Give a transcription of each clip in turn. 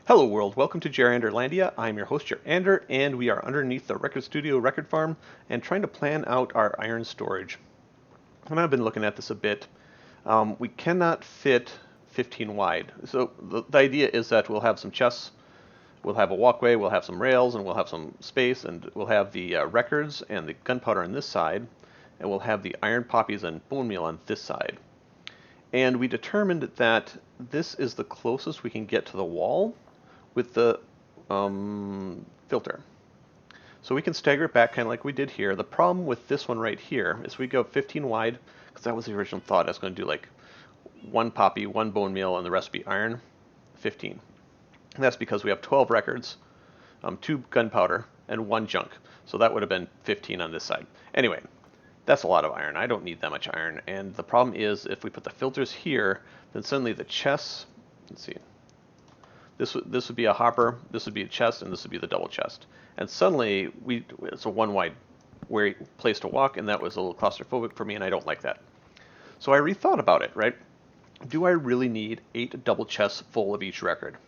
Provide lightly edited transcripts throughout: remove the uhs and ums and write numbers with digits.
Hello world, welcome to Jeranderlandia. I'm your host Jerander, and we are underneath the Record Studio record farm and trying to plan out our iron storage. And I've been looking at this a bit. We cannot fit 15 wide. So the idea is that we'll have some chests, we'll have a walkway, we'll have some rails, and we'll have some space, and we'll have the records and the gunpowder on this side, and we'll have the iron poppies and bone meal on this side. And we determined that this is the closest we can get to the wall with the filter. So we can stagger it back kind of like we did here. The problem with this one right here is we go 15 wide, because that was the original thought. I was going to do like one poppy, one bone meal, and the rest be iron, 15. And that's because we have 12 records, 2 gunpowder, and 1 junk. So that would have been 15 on this side. Anyway, that's a lot of iron. I don't need that much iron. And the problem is if we put the filters here, then suddenly the chests, let's see, this would be a hopper, this would be a chest, and this would be the double chest. And suddenly, it's a one wide place to walk, and that was a little claustrophobic for me, and I don't like that. So I rethought about it, right? Do I really need 8 double chests full of each record?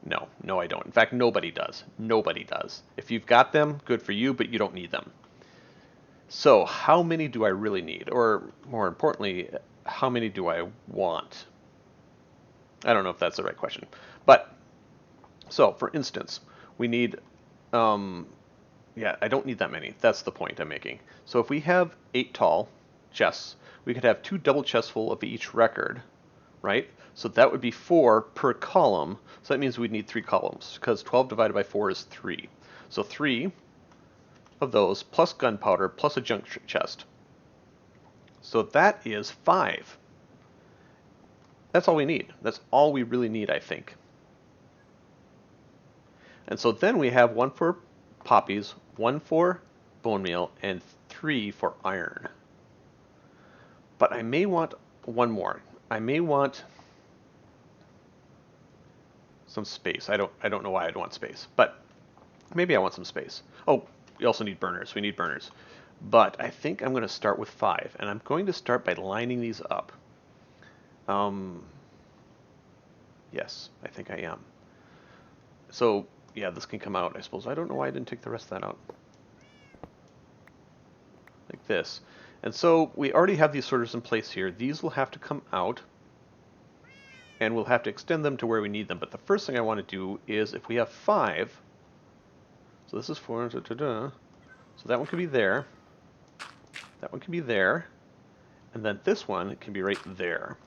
No, I don't. In fact, nobody does. Nobody does. If you've got them, good for you, but you don't need them. So how many do I really need? Or more importantly, how many do I want? I don't know if that's the right question. But so, for instance, we need, yeah, I don't need that many. That's the point I'm making. So if we have 8 tall chests, we could have 2 double chests full of each record, right? So that would be 4 per column. So that means we'd need 3 columns, because 12 divided by 4 is 3. So 3 of those, plus gunpowder, plus a junk chest. So that is 5. That's all we need. That's all we really need, I think. And so then we have 1 for poppies, 1 for bone meal, and 3 for iron. But I may want 1 more. I may want some space. I don't know why I'd want space, but maybe I want some space. Oh, we also need burners. We need burners. But I think I'm going to start with 5, and I'm going to start by lining these up. Yes, I think I am. So yeah, this can come out, I suppose. I don't know why I didn't take the rest of that out. Like this. And so we already have these sorters in place here. These will have to come out, and we'll have to extend them to where we need them. But the first thing I want to do is, if we have 5, so this is 4, so that one can be there, that one can be there, and then this one can be right there.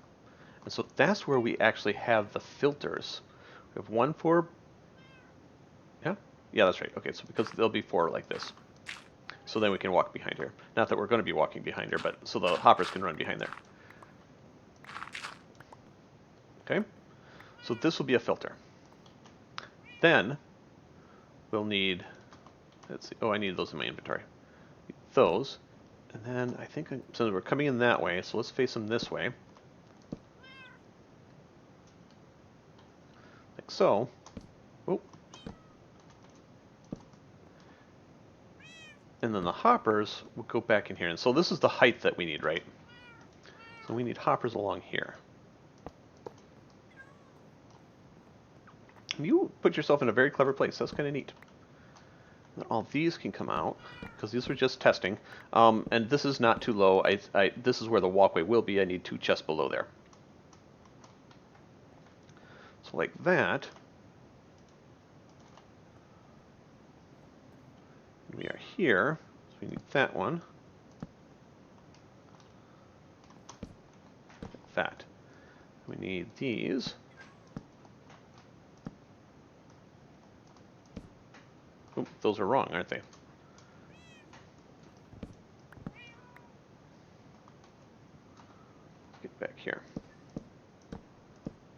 And so that's where we actually have the filters. We have 1 for, yeah, that's right. Okay, so because there'll be 4 like this. So then we can walk behind here. Not that we're going to be walking behind here, but so the hoppers can run behind there. Okay, so this will be a filter. Then we'll need, let's see, oh, I need those in my inventory. Those, and then I think, so we're coming in that way, so let's face them this way. Like so. Oh. And then the hoppers will go back in here. And so this is the height that we need, right? So we need hoppers along here. You put yourself in a very clever place. That's kind of neat. And all these can come out, because these were just testing. And this is not too low. This is where the walkway will be. I need 2 chests below there. So like that. We are here, so we need that one. Like that. We need these. Oh, those are wrong, aren't they? Get back here.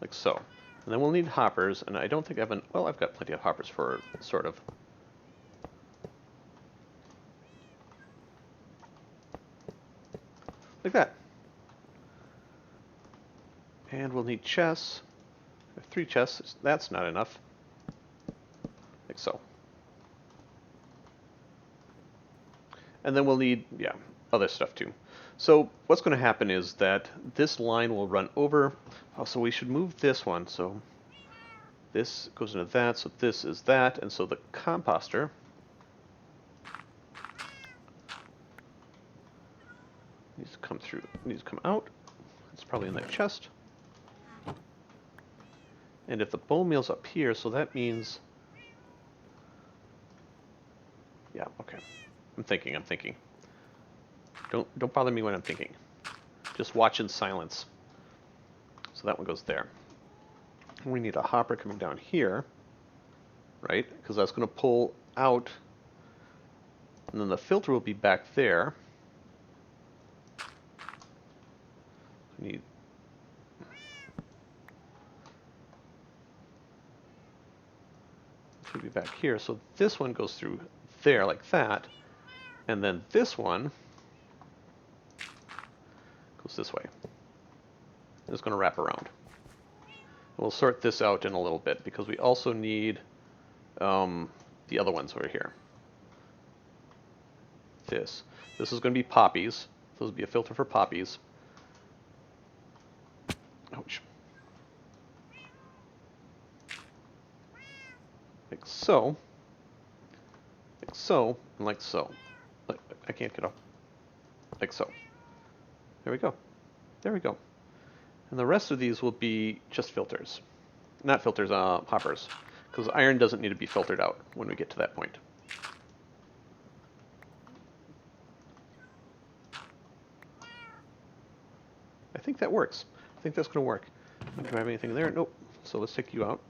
Like so. And then we'll need hoppers, and I don't think I have well, I've got plenty of hoppers for sort of. Like that. And we'll need chests. We have 3 chests. That's not enough. Like so. And then we'll need, yeah, other stuff too. So what's going to happen is that this line will run over. Oh, so we should move this one. So This goes into that, so this is that, and so the composter needs to come through, needs to come out. It's probably in that chest. And if the bone meal's up here, so that means, yeah, okay. I'm thinking. Don't bother me when I'm thinking. Just watch in silence. So that one goes there. We need a hopper coming down here, right? Because that's going to pull out, and then the filter will be back there. We need this would be back here. So this one goes through there like that, and then this one goes this way. It's going to wrap around. We'll sort this out in a little bit because we also need the other ones over here. This is going to be poppies. So this will be a filter for poppies. Ouch. Like so. Like so. And like so. Like, I can't get up. Like so. There we go. There we go. And the rest of these will be just filters. Not filters, hoppers. Because iron doesn't need to be filtered out when we get to that point. I think that works. I think that's going to work. Do I have anything there? Nope. So let's take you out.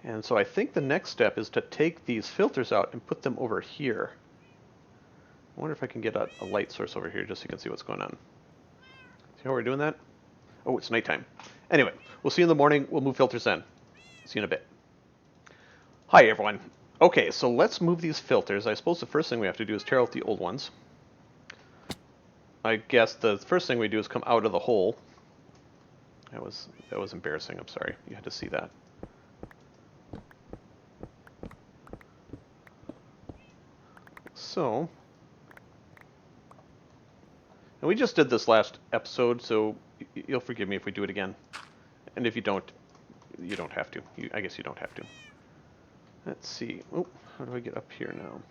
And so I think the next step is to take these filters out and put them over here. I wonder if I can get a light source over here just so you can see what's going on. See how we're doing that? Oh, it's nighttime. Anyway, we'll see you in the morning. We'll move filters in. See you in a bit. Hi, everyone. Okay, so let's move these filters. I suppose the first thing we have to do is tear out the old ones. I guess the first thing we do is come out of the hole. That was embarrassing. I'm sorry. You had to see that. So, and we just did this last episode, so you'll forgive me if we do it again. And if you don't have to. I guess you don't have to. Let's see. Oh, how do I get up here now?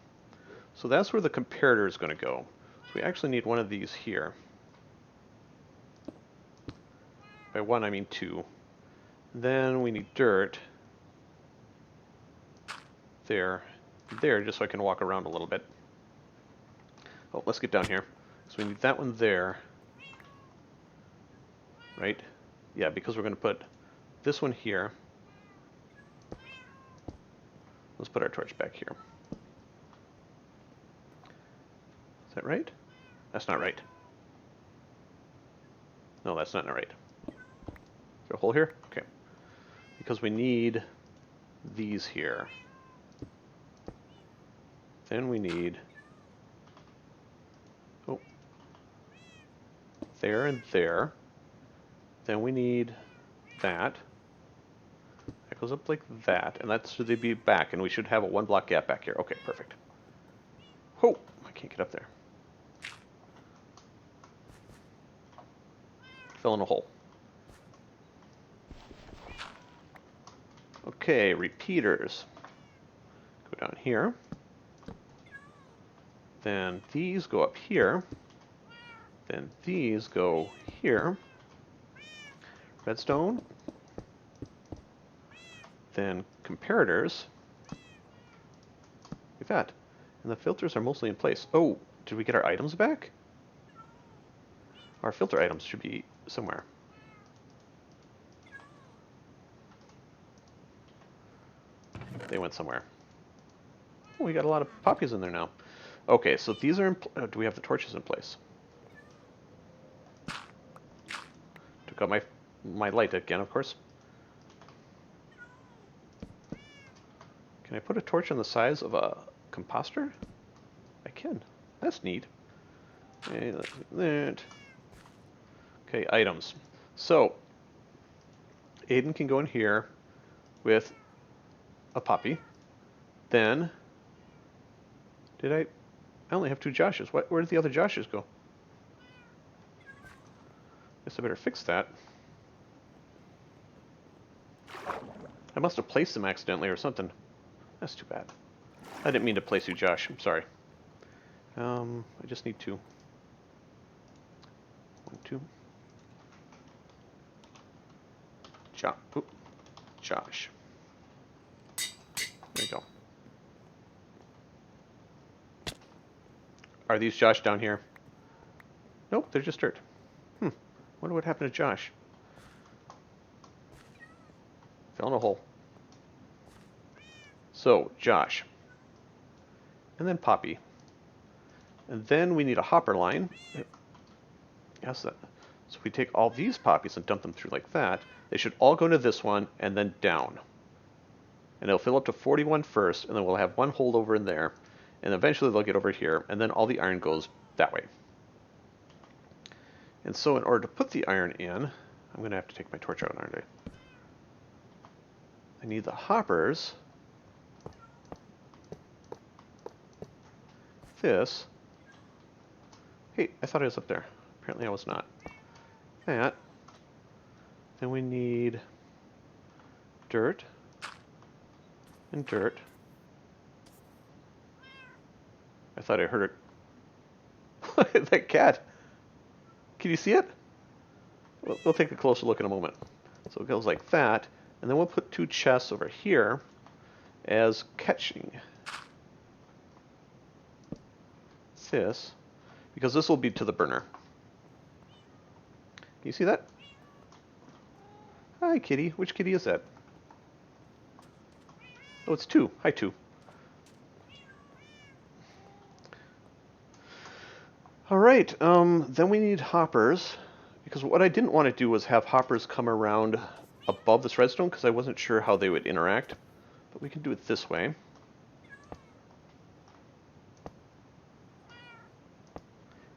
So that's where the comparator is going to go. So we actually need one of these here. By one, I mean two. Then we need dirt. There, just so I can walk around a little bit. Oh, let's get down here. So we need that one there. Right? Yeah, because we're going to put this one here. Let's put our torch back here. Is that right? That's not right. No, that's not right. Is there a hole here? Okay. Because we need these here. Then we need... oh. There and there. Then we need that. That goes up like that, and that should be back, and we should have a 1 block gap back here. Okay, perfect. Oh, I can't get up there. Fell in a hole. Okay, repeaters. Go down here. Then these go up here. Then these go here. Redstone. Then comparators. Like that. And the filters are mostly in place. Oh, did we get our items back? Our filter items should be somewhere. They went somewhere. Oh, we got a lot of poppies in there now. Okay, so these are in do we have the torches in place? Took out my light again, of course. Can I put a torch on the size of a composter? I can. That's neat. Okay, that's that. Okay, items. So, Aiden can go in here with a poppy. Then, I only have 2 Joshes. Where did the other Joshes go? Guess I better fix that. I must have placed them accidentally or something. That's too bad. I didn't mean to place you, Josh. I'm sorry. I just need 2. 1, 2. Josh. There you go. Are these Josh down here? Nope, they're just dirt. Wonder what happened to Josh. Fell in a hole. So, Josh. And then Poppy. And then we need a hopper line. Yes, so if we take all these poppies and dump them through like that, they should all go into this one and then down. And it'll fill up to 41 first, and then we'll have one holdover in there. And eventually they'll get over here, and then all the iron goes that way. And so in order to put the iron in, I'm going to have to take my torch out, aren't I? I need the hoppers. This. Hey, I thought I was up there. Apparently I was not. That. Then we need dirt. And dirt. I thought I heard it. That cat. Can you see it? We'll take a closer look in a moment. So it goes like that. And then we'll put 2 chests over here as catching. This. Because this will be to the burner. Can you see that? Hi, kitty. Which kitty is that? Oh, it's 2. Hi, 2. All right. Then we need hoppers. Because what I didn't want to do was have hoppers come around above this redstone because I wasn't sure how they would interact. But we can do it this way.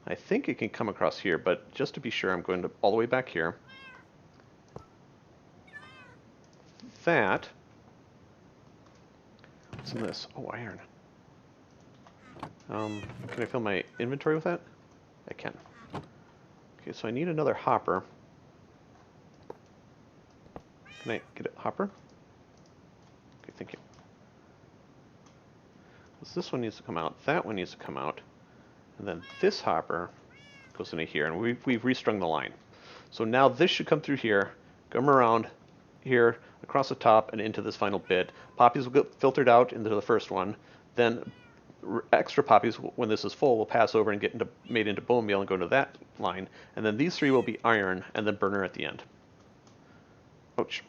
I think it can come across here, but just to be sure, I'm going to all the way back here. That. What's in this? Oh, iron. Can I fill my inventory with that? I can. Okay, so I need another hopper. Can I get a hopper? Okay, thank you. This one needs to come out. That one needs to come out. And then this hopper goes into here, and we've restrung the line. So now this should come through here, come around here, across the top, and into this final bit. Poppies will get filtered out into the first one. Then extra poppies, when this is full, will pass over and get made into bone meal and go into that line. And then these 3 will be iron, and then burner at the end. Ouch.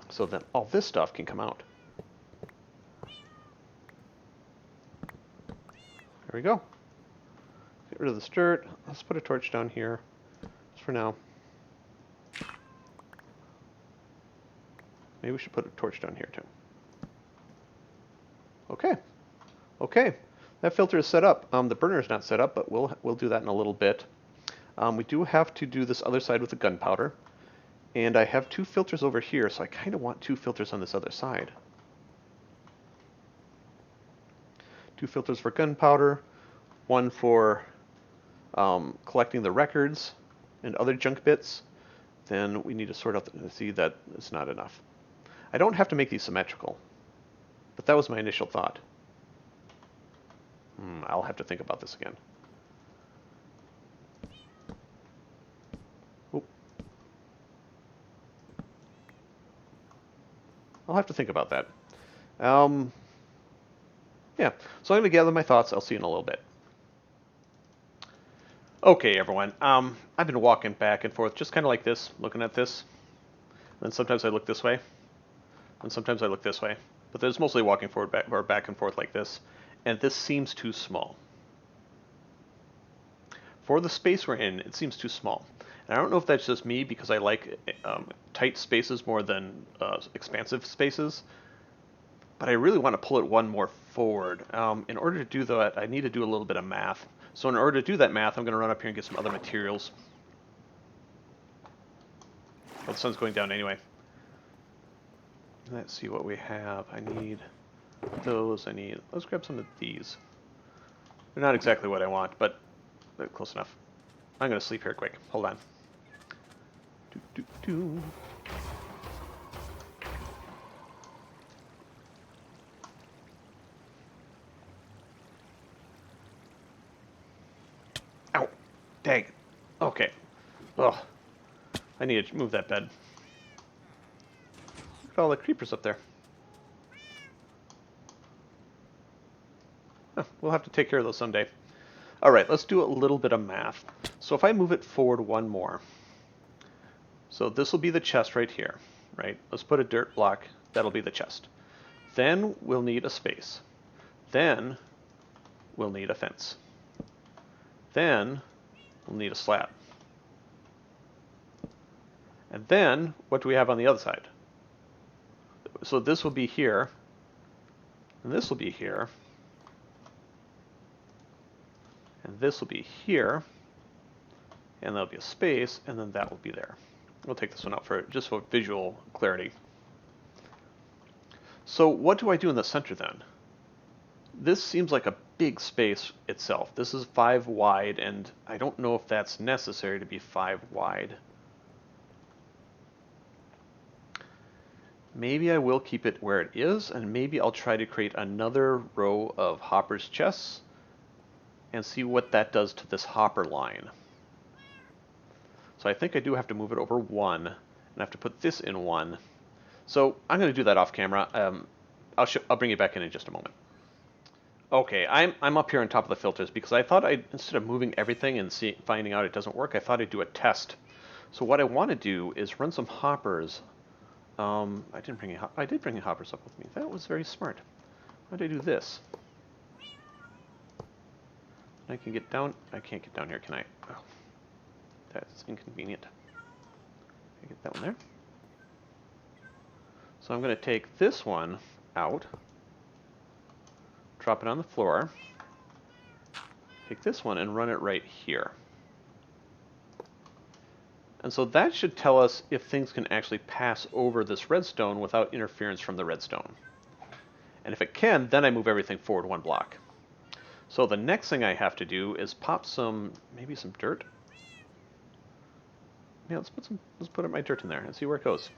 So then all this stuff can come out. There we go. Get rid of this dirt. Let's put a torch down here, just for now. Maybe we should put a torch down here too. Okay. Okay. That filter is set up. The burner is not set up, but we'll do that in a little bit. We do have to do this other side with the gunpowder. And I have 2 filters over here, so I kind of want 2 filters on this other side. 2 filters for gunpowder, 1 for collecting the records and other junk bits. Then we need to sort out see that it's not enough. I don't have to make these symmetrical, but that was my initial thought. I'll have to think about this again. Oop. I'll have to think about that. Yeah, so I'm going to gather my thoughts. I'll see you in a little bit. Okay, everyone. I've been walking back and forth, just kind of like this, looking at this. And sometimes I look this way, and sometimes I look this way. But there's mostly walking forward, back and forth like this. And this seems too small. For the space we're in, it seems too small. And I don't know if that's just me, because I like tight spaces more than expansive spaces. But I really want to pull it 1 more forward. In order to do that, I need to do a little bit of math. So in order to do that math, I'm going to run up here and get some other materials. Well, the sun's going down anyway. Let's see what we have. I need those. Let's grab some of these. They're not exactly what I want, but they're close enough. I'm going to sleep here quick. Hold on. Ow. Dang. Okay. Ugh. I need to move that bed. Look at all the creepers up there. Huh, we'll have to take care of those someday. Alright, let's do a little bit of math. So if I move it forward one more, so this will be the chest right here, right? Let's put a dirt block, that'll be the chest. Then we'll need a space. Then we'll need a fence. Then we'll need a slab. And then, what do we have on the other side? So this will be here, and this will be here, and this will be here, and there'll be a space, and then that will be there. We'll take this one out for just for visual clarity. So what do I do in the center then? This seems like a big space itself. This is 5 wide, and I don't know if that's necessary to be 5 wide. Maybe I will keep it where it is, and maybe I'll try to create another row of hoppers chests and see what that does to this hopper line. So I think I do have to move it over 1, and I have to put this in 1. So I'm going to do that off camera. I'll bring you back in just a moment. Okay, I'm up here on top of the filters because I thought instead of moving everything and finding out it doesn't work, I thought I'd do a test. So what I want to do is run some hoppers. I did bring hoppers up with me. That was very smart. Why did I do this? I can get down. I can't get down here, can I? Oh, that's inconvenient. I get that one there. So I'm going to take this one out, drop it on the floor, take this one and run it right here. And so that should tell us if things can actually pass over this redstone without interference from the redstone. And if it can, then I move everything forward 1 block. So the next thing I have to do is pop maybe some dirt. Yeah, let's put my dirt in there and see where it goes.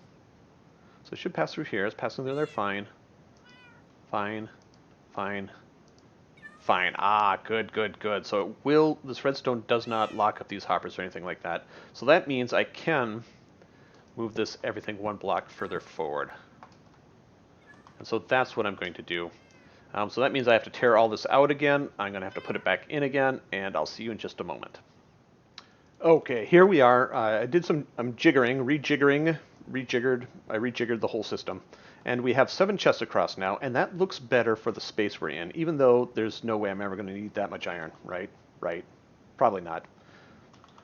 So it should pass through here. It's passing through there fine. Fine. Fine. Fine. Ah, good, good, good. So this redstone does not lock up these hoppers or anything like that. So that means I can move everything 1 block further forward. And so that's what I'm going to do. So that means I have to tear all this out again. I'm going to have to put it back in again, and I'll see you in just a moment. Okay, here we are. I'm rejiggered. I rejiggered the whole system. And we have 7 chests across now, and that looks better for the space we're in, even though there's no way I'm ever going to need that much iron, right? Right. Probably not.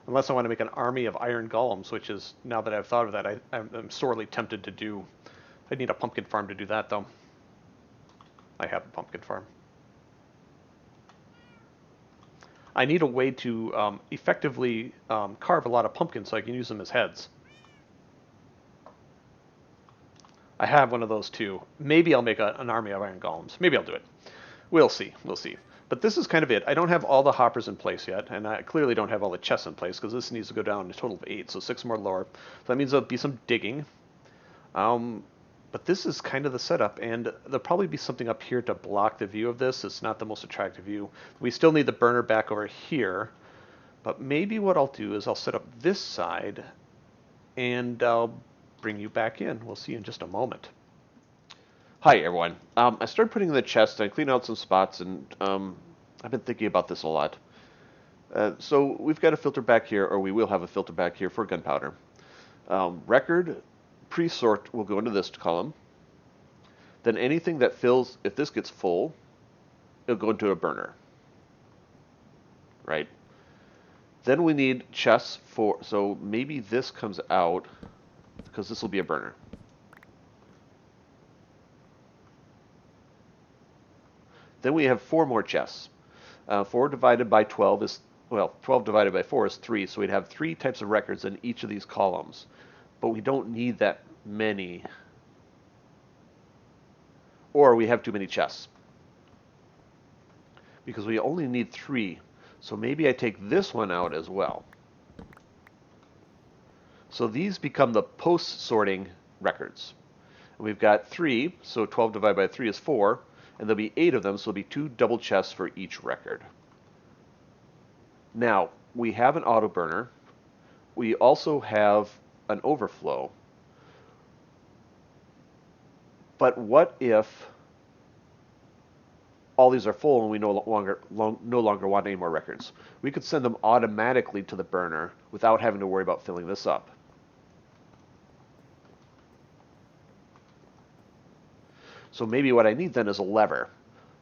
Unless I want to make an army of iron golems, which is, now that I've thought of that, I'm sorely tempted to do. I need a pumpkin farm to do that, though. I have a pumpkin farm. I need a way to effectively carve a lot of pumpkins so I can use them as heads. I have one of those too. Maybe I'll make an army of iron golems. Maybe I'll do it. We'll see. We'll see. But this is kind of it. I don't have all the hoppers in place yet, and I clearly don't have all the chests in place because this needs to go down a total of 8, so 6 more lower. So that means there'll be some digging. But this is kind of the setup, and there'll probably be something up here to block the view of this. It's not the most attractive view. We still need the burner back over here, but maybe what I'll do is I'll set up this side, and I'll bring you back in. We'll see you in just a moment. Hi, everyone. I started putting in the chest, I cleaned out some spots, and I've been thinking about this a lot. So we've got a filter back here, or we will have a filter back here for gunpowder. Record pre-sort will go into this column. Then anything that fills, if this gets full, it'll go into a burner. Right? Then we need chests so maybe this comes out, because this will be a burner. Then we have 4 more chests. 4 divided by 12 is, 12 divided by 4 is 3, so we'd have 3 types of records in each of these columns. But we don't need that many, or we have too many chests. Because we only need 3, so maybe I take this one out as well. So these become the post-sorting records. And we've got 3, so 12 divided by 3 is 4, and there'll be 8 of them, so there'll be 2 double chests for each record. Now, we have an auto burner. We also have an overflow. But what if all these are full and we no longer want any more records? We could send them automatically to the burner without having to worry about filling this up. So maybe what I need then is a lever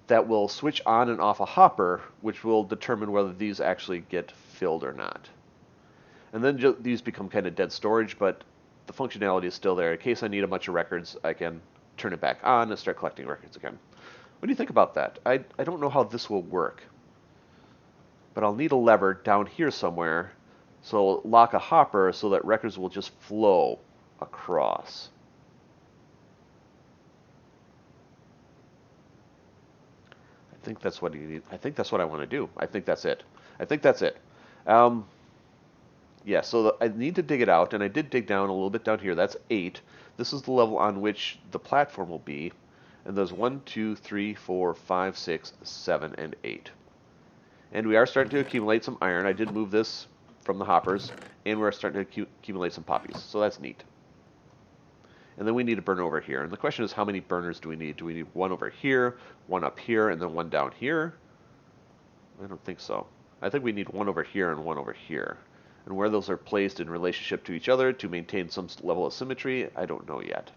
that will switch on and off a hopper, which will determine whether these actually get filled or not. And then these become kind of dead storage, but the functionality is still there. In case I need a bunch of records, I can turn it back on and start collecting records again. What do you think about that? I don't know how this will work, but I'll need a lever down here somewhere, so I'll lock a hopper so that records will just flow across. I think that's what you need. I think that's what I want to do. I think that's it. Yeah, so I need to dig it out, and I did dig down a little bit down here. That's 8. This is the level on which the platform will be. And there's 1, 2, 3, 4, 5, 6, 7, and 8. And we are starting to accumulate some iron. I did move this from the hoppers, and we're starting to accumulate some poppies. So that's neat. And then we need a burner over here. And the question is, how many burners do we need? Do we need one over here, one up here, and then one down here? I don't think so. I think we need one over here and one over here. And where those are placed in relationship to each other to maintain some level of symmetry, I don't know yet.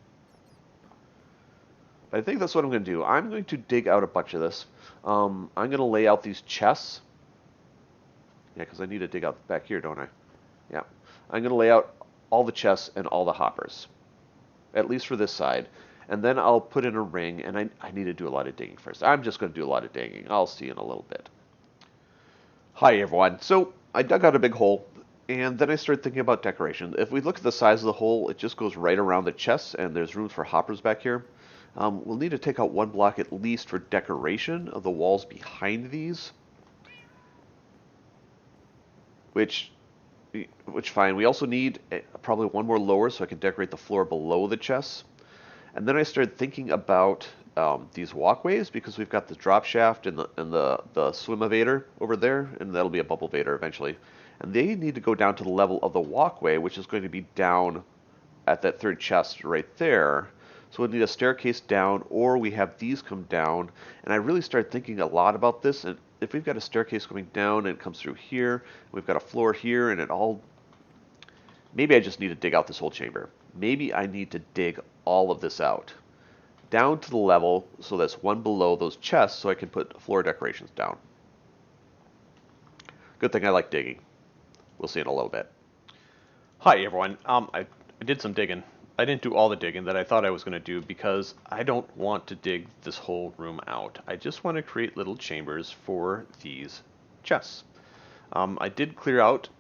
But I think that's what I'm going to do. I'm going to dig out a bunch of this. I'm going to lay out these chests. Yeah, because I need to dig out back here, don't I? Yeah. I'm going to lay out all the chests and all the hoppers, at least for this side. And then I'll put in a ring, and I need to do a lot of digging first. I'm just going to do a lot of digging. I'll see you in a little bit. Hi, everyone. So I dug out a big hole. And then I started thinking about decoration. If we look at the size of the hole, it just goes right around the chests, and there's room for hoppers back here. We'll need to take out one block at least for decoration of the walls behind these. Which fine. We also need probably one more lower so I can decorate the floor below the chests. And then I started thinking about these walkways, because we've got the drop shaft and the swim evader over there, and that'll be a bubble evader eventually. And they need to go down to the level of the walkway, which is going to be down at that third chest right there. So we'll need a staircase down, or we have these come down. And I really started thinking a lot about this. And if we've got a staircase going down and it comes through here, we've got a floor here, and it all... Maybe I just need to dig out this whole chamber. Maybe I need to dig all of this out down to the level so that's one below those chests so I can put floor decorations down. Good thing I like digging. We'll see in a little bit. Hi, everyone. I did some digging. I didn't do all the digging that I thought I was going to do because I don't want to dig this whole room out. I just want to create little chambers for these chests. I did clear out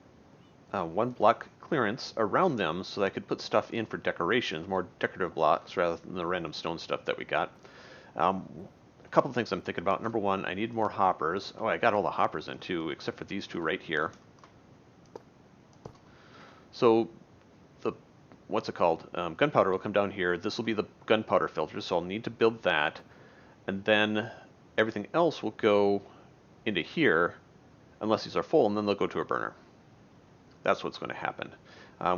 one block clearance around them so that I could put stuff in for decorations, more decorative blocks rather than the random stone stuff that we got. A couple of things I'm thinking about. Number one, I need more hoppers. Oh, I got all the hoppers in too, except for these two right here. So the, what's it called? Gunpowder will come down here. This will be the gunpowder filter, so I'll need to build that. And then everything else will go into here, unless these are full, and then they'll go to a burner. That's what's going to happen.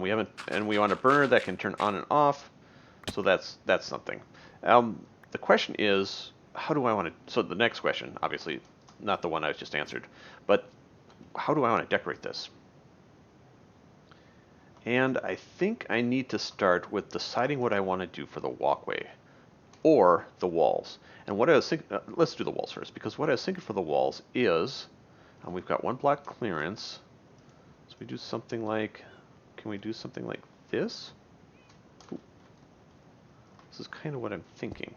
We want a burner that can turn on and off, so that's something. The question is, how do I want to? So the next question, obviously, not the one I just answered, but how do I want to decorate this? And I think I need to start with deciding what I want to do for the walkway or the walls. And what I was thinking, let's do the walls first, because what I was thinking for the walls is, we've got one block clearance. So we do something like, can we do something like this? Ooh. This is kind of what I'm thinking.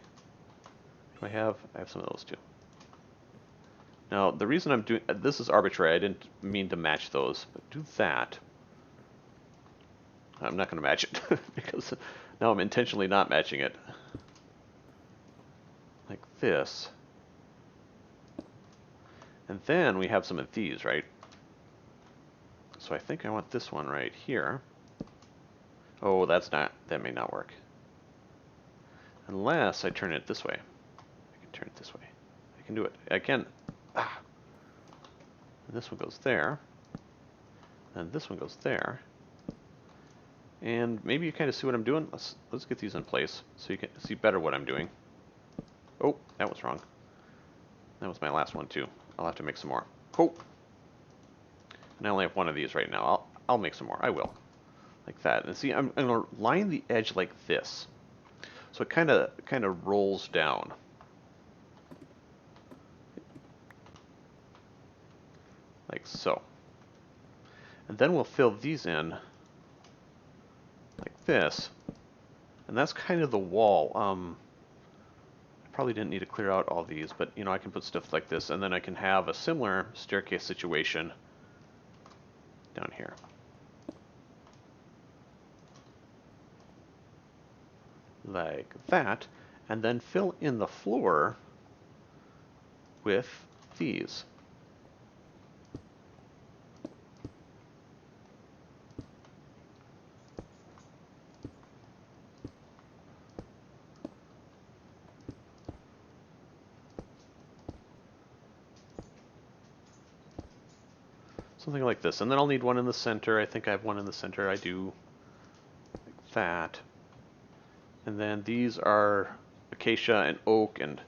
Do I have some of those too. Now, the reason I'm doing, this is arbitrary, I didn't mean to match those, but do that. I'm not going to match it, because now I'm intentionally not matching it. Like this. And then we have some of these, right? So I think I want this one right here. Oh, that may not work. Unless I turn it this way. I can turn it this way. I can do it. I can. Ah. And this one goes there. And this one goes there. And maybe you kind of see what I'm doing. Let's get these in place so you can see better what I'm doing. Oh, that was wrong. That was my last one too. I'll have to make some more. Oh. And I only have one of these right now. I'll make some more. I will. Like that. And see, I'm going to line the edge like this. So it kind of rolls down. Like so. And then we'll fill these in like this. And that's kind of the wall. I probably didn't need to clear out all these, but you know, I can put stuff like this, and then I can have a similar staircase situation down here. Like that, and then fill in the floor with these. Something like this, and then I'll need one in the center. I think I have one in the center. I do. Like that. And then these are acacia and oak, and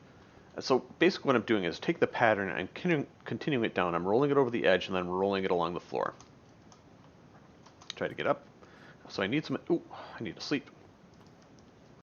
so basically what I'm doing is take the pattern and continue it down. I'm rolling it over the edge and then rolling it along the floor. Try to get up. So I need some. Ooh, I need to sleep.